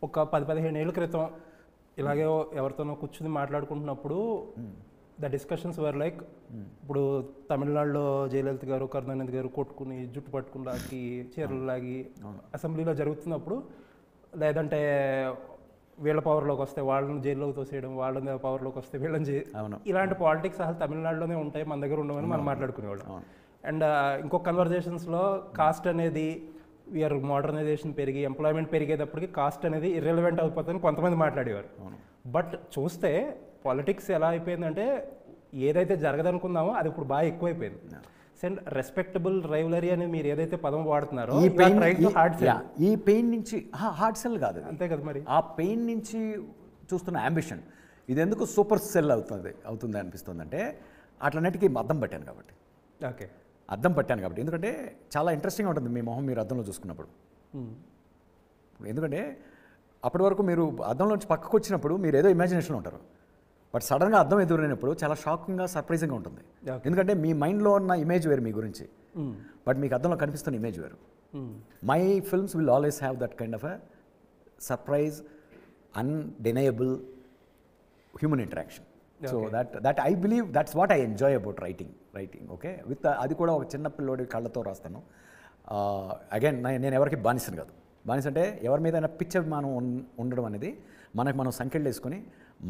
ఒక 10-15 ఏళ్ళ క్రితం ఇలాగే ఎవరితోనో కూర్చుని మాట్లాడుకుంటున్నప్పుడు ద డిస్కషన్స్ వర్ లైక్ ఇప్పుడు తమిళనాడులో జయలలిత గారు కరుణానిధి గారు కొట్టుకుని జుట్టు పట్టుకుని లాగి చీరలు లాగి అసెంబ్లీలో జరుగుతున్నప్పుడు, లేదంటే వీళ్ళ పవర్లోకి వస్తే వాళ్ళని జైల్లోకి తోసేయడం, వాళ్ళని పవర్లోకి వస్తే వీళ్ళని ఇలాంటి పాలిటిక్స్ అసలు తమిళనాడులోనే ఉంటాయి, మన దగ్గర ఉండవని మనం మాట్లాడుకునేవాళ్ళం. అండ్ ఇంకొక కన్వర్జేషన్స్లో కాస్ట్ అనేది వీఆర్ మోడర్నైజేషన్ పెరిగి ఎంప్లాయ్మెంట్ పెరిగేటప్పటికి కాస్ట్ అనేది ఇర్రెలవెంట్ అయిపోతుందని కొంతమంది మాట్లాడేవారు. బట్ చూస్తే పాలిటిక్స్ ఎలా అయిపోయిందంటే ఏదైతే జరగదనుకుందామో అది ఇప్పుడు బాగా ఎక్కువైపోయింది. అండ్ రెస్పెక్టబుల్ రైవలరీ అని మీరు ఏదైతే పదం వాడుతున్నారో ఈ పెయిన్ నుంచి హార్డ్ సెల్ కాదు, అంతే కదా మరి. ఆ పెయిన్ నుంచి చూస్తున్న అంబిషన్ ఇది ఎందుకు సూపర్ సెల్ అవుతుంది అనిపిస్తుంది అంటే అట్లన్నిటికీ అద్దం పట్టాను కాబట్టి. ఓకే, అద్దం పట్టాను కాబట్టి. ఎందుకంటే చాలా ఇంట్రెస్టింగ్గా ఉంటుంది మీ మొహం మీరు అద్దంలో చూసుకున్నప్పుడు. ఎందుకంటే అప్పటి వరకు మీరు అద్దంలోంచి పక్కకు వచ్చినప్పుడు మీరు ఏదో ఇమాజినేషన్లో ఉంటారు, బట్ సడన్గా అద్దం ఎదురైనప్పుడు చాలా షాకింగ్గా సర్ప్రైజింగ్గా ఉంటుంది. ఎందుకంటే మీ మైండ్లో ఉన్న ఇమేజ్ వేరు మీ గురించి, బట్ మీకు అద్దంలో కనిపిస్తున్న ఇమేజ్ వేరు. My films will always have that kind of a surprise, undeniable human interaction. So that I believe that's what I enjoy about writing. Okay, with అది కూడా ఒక చిన్న పిల్లోడి కళ్ళతో రాస్తాను. అగైన్ నేను ఎవరికి బానిసను కాదు. బానిస అంటే ఎవరి మీద పిచ్చ అభిమానం ఉండడం అనేది మనం సంఖ్యలు వేసుకొని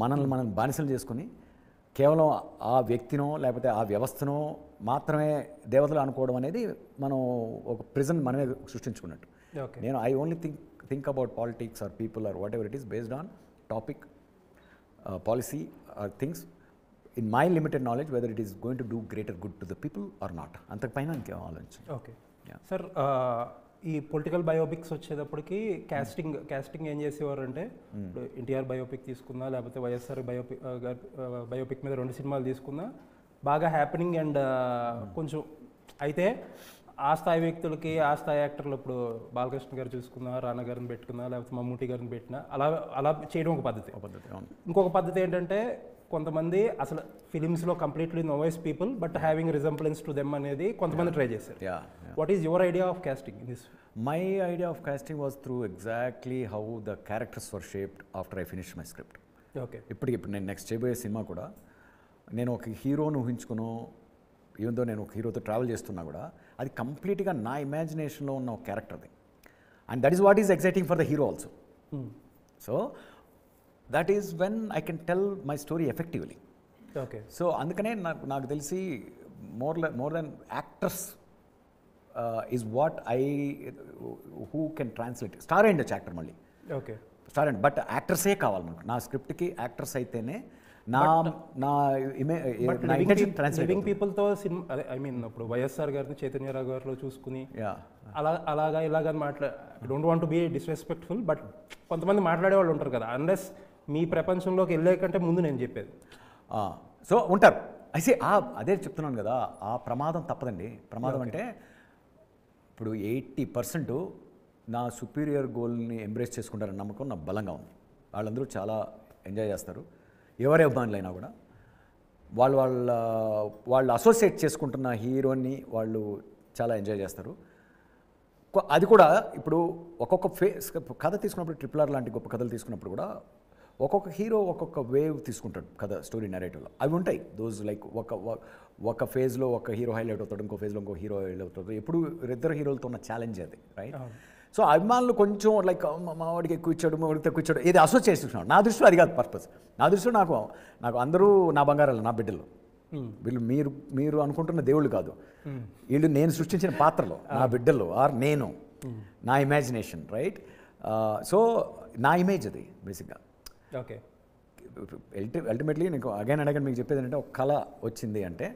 మనల్ని మనం బానిసలు చేసుకుని కేవలం ఆ వ్యక్తినో లేకపోతే ఆ వ్యవస్థనో మాత్రమే దేవతలు అనుకోవడం అనేది మనం ఒక ప్రిజన్ మనమే సృష్టించుకున్నట్టు. నేను I only think about politics or people or whatever it is based on topic, policy or things in my limited knowledge whether it is going to do greater good to the people or not. అంతకుపైన ఇంకేం ఆలోచించు. Okay sir, ఈ political biopics వచ్చేటప్పటికి casting ఏం చేసేవారు అంటే, ఇప్పుడు NTR biopic తీసుకున్నా లేకపోతే వైఎస్ఆర్ బయోపిక్ మీద 2 సినిమాలు తీసుకున్నా బాగా హ్యాపెనింగ్ అండ్ కొంచెం అయితే ఆ స్థాయి వ్యక్తులకి ఆ స్థాయి యాక్టర్లు, ఇప్పుడు బాలకృష్ణ గారు చూసుకున్నా, రానా గారిని పెట్టుకున్నా లేకపోతే మమ్మూటి గారిని పెట్టినా అలా చేయడం ఒక పద్ధతి. ఇంకొక పద్ధతి ఏంటంటే కొంతమంది అసలు ఫిలిమ్స్లో completely novice people but having resemblance to them అనేది కొంతమంది ట్రై చేశారు. What is your idea of casting in this? My idea of casting was through exactly how the characters were shaped after I finish my script. Okay, ఇప్పుడు నేను next చేయబోయే cinema కూడా నేను ఒక హీరోను ఊహించుకును, even though నేను ఒక హీరోతో ట్రావెల్ చేస్తున్నా కూడా అది కంప్లీట్గా నా ఇమాజినేషన్లో ఉన్న ఒక క్యారెక్టర్ది. And that is what is exciting for the hero also. So that is when I can tell my story effectively. Okay. So అందుకనే నాకు తెలిసి more than actors is what who can translate. Star and actor మళ్ళీ. Okay, star and but యాక్టర్సే కావాలి మనకు. నా స్క్రిప్ట్కి actors అయితేనే నా ఇంటెన్షన్ ట్రాన్స్లేట్. లివింగ్ పీపుల్తో సినిమా, అదే ఐ మీన్ ఇప్పుడు వైఎస్ఆర్ గారిని చైతన్యరావు గారిలో చూసుకుని అలాగా ఇలాగని don't want to be disrespectful, but కొంతమంది మాట్లాడే వాళ్ళు ఉంటారు కదా, అన్లెస్ మీ ప్రపంచంలోకి వెళ్ళే కంటే ముందు నేను చెప్పేది. సో ఉంటారు. అయితే అదే చెప్తున్నాను కదా, ఆ ప్రమాదం తప్పదండి. ప్రమాదం అంటే ఇప్పుడు 80% నా సుపీరియర్ గోల్ని ఎంబ్రేస్ చేసుకుంటారని నమ్మకం నా బలంగా ఉంది. వాళ్ళందరూ చాలా ఎంజాయ్ చేస్తారు. ఎవరి అభిమానులైనా కూడా వాళ్ళు అసోసియేట్ చేసుకుంటున్న హీరోని వాళ్ళు చాలా ఎంజాయ్ చేస్తారు. అది కూడా ఇప్పుడు ఒక్కొక్క కథ తీసుకున్నప్పుడు, RRR లాంటి గొప్ప కథలు తీసుకున్నప్పుడు కూడా ఒక్కొక్క హీరో ఒక్కొక్క వేవ్ తీసుకుంటాడు కథ స్టోరీ నెరేటివ్లో. అవి ఉంటాయి దోస్ లైక్ ఒక ఫేజ్లో ఒక హీరో హైలైట్ అవుతాడు, ఇంకో ఫేజ్లో ఇంకో హీరో హైలైట్ అవుతాడు. ఎప్పుడు ఇద్దరు హీరోలతో ఉన్న ఛాలెంజ్ అది, రైట్? సో అభిమానులు కొంచెం లైక్ మా వాడికి ఎక్కువ ఇచ్చాడు, మా వాడికి తక్కువ ఇచ్చాడు, ఇది అసోసియేట్ చేసుకున్నాడు. నా దృష్టిలో అది కాదు పర్పస్. నా దృష్టిలో నాకు అందరూ నా బంగారాలు, నా బిడ్డలు. వీళ్ళు మీరు అనుకుంటున్న దేవుళ్ళు కాదు, వీళ్ళు నేను సృష్టించిన పాత్రలు, నా బిడ్డలు ఆర్ నేను, నా ఇమాజినేషన్, రైట్? సో నా ఇమేజ్ అది బేసిక్గా. ఓకే, అల్టిమేట్లీ నీకు అగైన్ అండ్ అగైన్ మీకు చెప్పేది ఏంటంటే, ఒక కళ వచ్చింది అంటే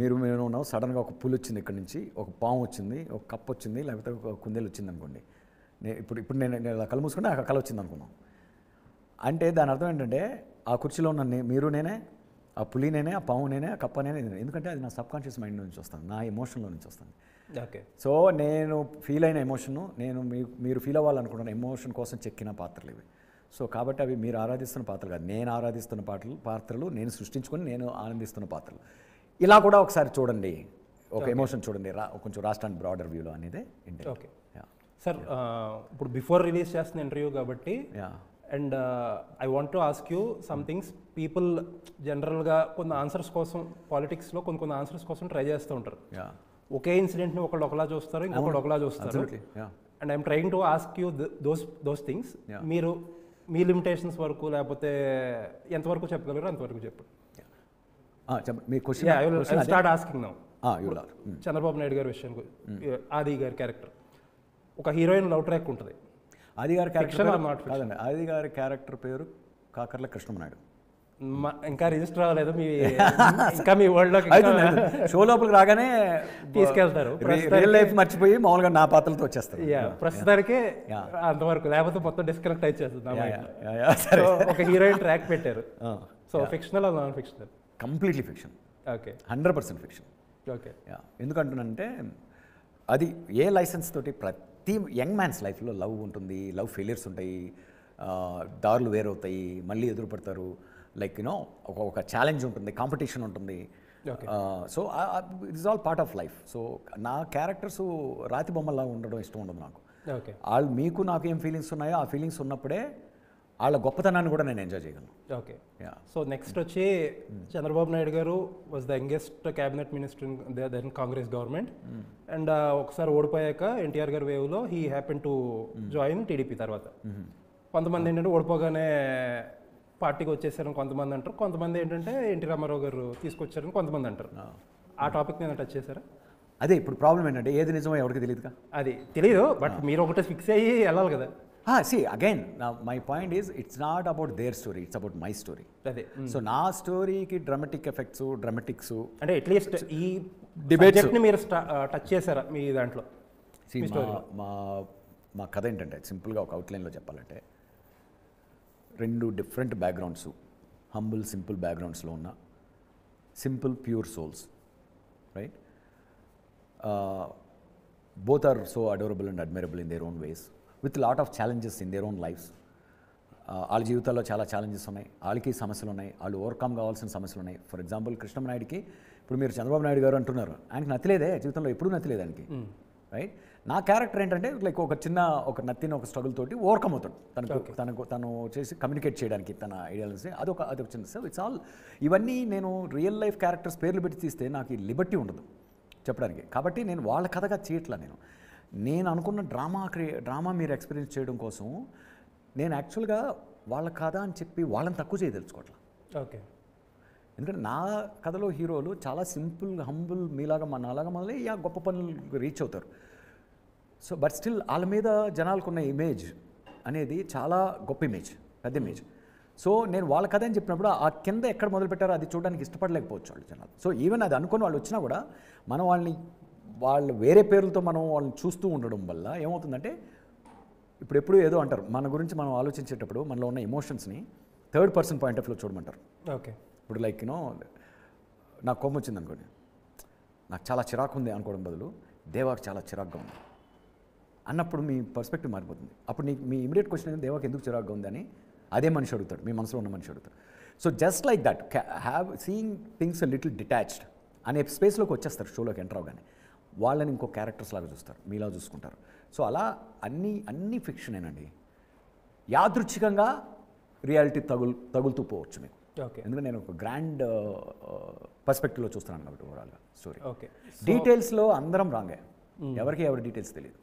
మీరు ఉన్నావు, సడన్గా ఒక పులి వచ్చింది, ఇక్కడ నుంచి ఒక పాము వచ్చింది, ఒక కప్ప వచ్చింది, లేకపోతే ఒక కుందేలు వచ్చింది అనుకోండి. ఇప్పుడు నేను కళ్ళు మూసుకుంటే ఆ కళ వచ్చింది అనుకున్నాం అంటే దాని అర్థం ఏంటంటే ఆ కుర్చీలో ఉన్న మీరు నేనే, ఆ పులి నేనే, ఆ పాము నేనే, ఆ కప్ప నేనే. ఎందుకంటే అది నా సబ్కాన్షియస్ మైండ్ నుంచి వస్తుంది, నా ఎమోషన్లో నుంచి వస్తుంది. ఓకే, సో నేను ఫీల్ అయిన ఎమోషను, నేను మీరు ఫీల్ అవ్వాలనుకుంటున్న ఎమోషన్ కోసం చెక్కిన పాత్రలు ఇవి. సో కాబట్టి అవి మీరు ఆరాధిస్తున్న పాత్రలు కాదు, నేను ఆరాధిస్తున్న పాత్రలు, నేను సృష్టించుకొని నేను ఆనందిస్తున్న పాత్రలు. ఇలా కూడా ఒకసారి చూడండి, ఒక ఎమోషన్ చూడండి, కొంచెం రాష్ట్రానికి బ్రాడర్ వ్యూలో అనేది. ఓకే సార్ ఇప్పుడు బిఫోర్ రిలీజ్ చేస్తున్న ఇంటర్వ్యూ కాబట్టి yeah and I want to ask you some things people జనరల్గా కొన్ని ఆన్సర్స్ కోసం పాలిటిక్స్లో కొన్ని ఆన్సర్స్ కోసం ట్రై చేస్తూ ఉంటారు. యా ఒకే ఇన్సిడెంట్ని ఒకళ్ళు ఒకలా చూస్తారు, ఇంకొకళ్ళు ఒకలా చూస్తారు. And I'm trying to ask you those things. మీరు మీ లిమిటేషన్స్ వరకు లేకపోతే ఎంతవరకు చెప్పగలరు అంతవరకు చెప్పండి. మీ question start asking now. Your Chandrababu Naidu గారి విషయం, ఆది గారి క్యారెక్టర్, ఒక హీరోయిన్ లవ్ ట్రాక్ ఉంటుంది. ఆది గారి Fiction or not క్యారెక్టర్ కాదండి, ఆది గారి క్యారెక్టర్ పేరు కాకర్ల కృష్ణమనాయుడు. ఇంకా రిజిస్టర్ అవ్వలేదు మీ ఇంకా మీ వరల్డ్ లోకి షో లోపలికి రాగానే తీసుకెళ్తారు. రియల్ లైఫ్ మర్చిపోయి మామూలుగా నా పాత్రలతో వచ్చేస్తారు. ప్రస్తుతానికి అంతవరకు, లేకపోతే మొత్తం డిస్కనెక్ట్ అయిచేస్తుంది. ఒక హీరోయిన్ ట్రాక్ పెట్టారు. So fictional or non fictional? Completely fiction. Okay, 100% fiction. Okay. ఎందుకంటున్నానంటే అది ఏ లైసెన్స్ తోటి ప్రతి యంగ్ మ్యాన్స్ లైఫ్లో లవ్ ఉంటుంది, లవ్ ఫెయిలియర్స్ ఉంటాయి, దారులు వేరవుతాయి, మళ్ళీ ఎదురుపడతారు. లైక్ యూనో ఒక ఛాలెంజ్ ఉంటుంది, కాంపిటీషన్ ఉంటుంది. So it is all part of life. So నా క్యారెక్టర్స్ రాతి బొమ్మలా ఉండడం ఇష్టం ఉండదు నాకు. వాళ్ళు మీకు నాకు ఏం ఫీలింగ్స్ ఉన్నాయో ఆ ఫీలింగ్స్ ఉన్నప్పుడే వాళ్ళ గొప్పతనాన్ని కూడా నేను ఎంజాయ్ చేయగలను. ఓకే. సో నెక్స్ట్ వచ్చి చంద్రబాబు నాయుడు గారు was the youngest cabinet minister in then Congress government. And ఒకసారి ఓడిపోయాక ఎన్టీఆర్ గారి వేవ్లో he happen to join TDP. తర్వాత కొంతమంది ఏంటంటే ఓడిపోగానే పార్టీకి వచ్చేసారని కొంతమంది అంటారు, కొంతమంది ఏంటంటే ఎన్టీ రామారావు గారు తీసుకొచ్చారని కొంతమంది అంటారు. ఆ టాపిక్ నేను టచ్ చేశారా? అదే ఇప్పుడు ప్రాబ్లం ఏంటంటే ఏది నిజమో ఎవరికి తెలియదుగా. అది తెలియదు, బట్ మీరు ఒకటి ఫిక్స్ అయ్యి వెళ్ళాలి కదా. See, again, now my point is, it's not about their story, it's about my story. అదే. సో నా స్టోరీకి డ్రామాటిక్ ఎఫెక్ట్స్, డ్రామాటిక్స్ అంటే అట్లీస్ట్ ఈ డిబేట్ని మీరు టచ్ చేశారా మీ దాంట్లో? మా కథ ఏంటంటే సింపుల్గా ఒక అవుట్లైన్లో చెప్పాలంటే, రెండు డిఫరెంట్ బ్యాక్గ్రౌండ్స్, హంబుల్ సింపుల్ బ్యాక్గ్రౌండ్స్లో ఉన్న simple pure souls, right? Both are so adorable and admirable in their own ways, with lot of challenges in their own lives. వాళ్ళ జీవితాల్లో చాలా ఛాలెంజెస్ ఉన్నాయి, వాళ్ళకి సమస్యలు ఉన్నాయి, వాళ్ళు ఓవర్కమ్ కావాల్సిన సమస్యలు ఉన్నాయి. ఫర్ ఎగ్జాంపుల్ కృష్ణమనాయుడికి, ఇప్పుడు మీరు చంద్రబాబు నాయుడు గారు అంటున్నారు, ఆయనకి నచ్చలేదే జీవితంలో, ఎప్పుడూ నచ్చలేదు ఆయనకి, రైట్? నా క్యారెక్టర్ ఏంటంటే లైక్ ఒక నత్తిన ఒక స్ట్రగుల్ తోటి ఓవర్కమ్ అవుతాడు, తను చేసి కమ్యూనికేట్ చేయడానికి తన ఐడియాలజీ, అదొక చిన్న. సో ఇట్స్ ఆల్ ఇవన్నీ నేను రియల్ లైఫ్ క్యారెక్టర్స్ పేర్లు పెట్టి తీస్తే నాకు ఈ లిబర్టీ ఉండదు చెప్పడానికి. కాబట్టి నేను వాళ్ళ కథగా చేయట్లా. నేను అనుకున్న డ్రామా మీరు ఎక్స్పీరియన్స్ చేయడం కోసం నేను యాక్చువల్గా వాళ్ళ కథ అని చెప్పి వాళ్ళని తక్కువ చేయదలుచుకోవట్లా. ఓకే. ఎందుకంటే నా కథలో హీరోలు చాలా సింపుల్, హంబుల్, మీలాగా నాలాగా మొదలై గొప్ప పనులు రీచ్ అవుతారు. సో బట్ స్టిల్ వాళ్ళ మీద జనాలకున్న ఇమేజ్ అనేది చాలా గొప్ప ఇమేజ్, పెద్ద ఇమేజ్. సో నేను వాళ్ళ కథ అని చెప్పినప్పుడు ఆ కింద ఎక్కడ మొదలుపెట్టారో అది చూడడానికి ఇష్టపడలేకపోవచ్చు వాళ్ళు జనాలు. సో ఈవెన్ అది అనుకుని వాళ్ళు వచ్చినా కూడా మనం వాళ్ళు వేరే పేర్లతో మనం వాళ్ళని చూస్తూ ఉండడం వల్ల ఏమవుతుందంటే, ఇప్పుడు ఏదో అంటారు, మన గురించి మనం ఆలోచించేటప్పుడు మనలో ఉన్న ఎమోషన్స్ని థర్డ్ పర్సన్ పాయింట్ ఆఫ్ వ్యూలో చూడమంటారు. ఓకే. ఇప్పుడు లైక్ నాకు కోపం వచ్చింది అనుకోండి, నాకు చాలా చిరాకు ఉంది అనుకోవడం బదులు దేవాకి చాలా చిరాకుగా ఉంది అన్నప్పుడు మీ పర్స్పెక్టివ్ మారిపోతుంది. అప్పుడు మీ ఇమీడియట్ క్వశ్చన్ ఏంటి, దేవాకి ఎందుకు చిరాకుగా ఉందని అదే మనిషి అడుగుతాడు, మీ మనసులో ఉన్న మనిషి అడుగుతాడు. So just like that seeing things little detached అనే స్పేస్లోకి వచ్చేస్తారు షోలోకి ఎంటర్ అవగానే. వాళ్ళని ఇంకో క్యారెక్టర్స్ లాగా చూస్తారు, మీలా చూసుకుంటారు. సో అలా అన్నీ ఫిక్షనేనండి. యాదృచ్ఛికంగా రియాలిటీ తగులుతూ పోవచ్చు మీకు. ఓకే. ఎందుకంటే నేను ఒక గ్రాండ్ పర్స్పెక్టివ్లో చూస్తున్నాను కాబట్టి ఓవరాల్గా స్టోరీ. ఓకే. డీటెయిల్స్లో అందరం రాంగే, ఎవరికి ఎవరి డీటెయిల్స్ తెలియదు.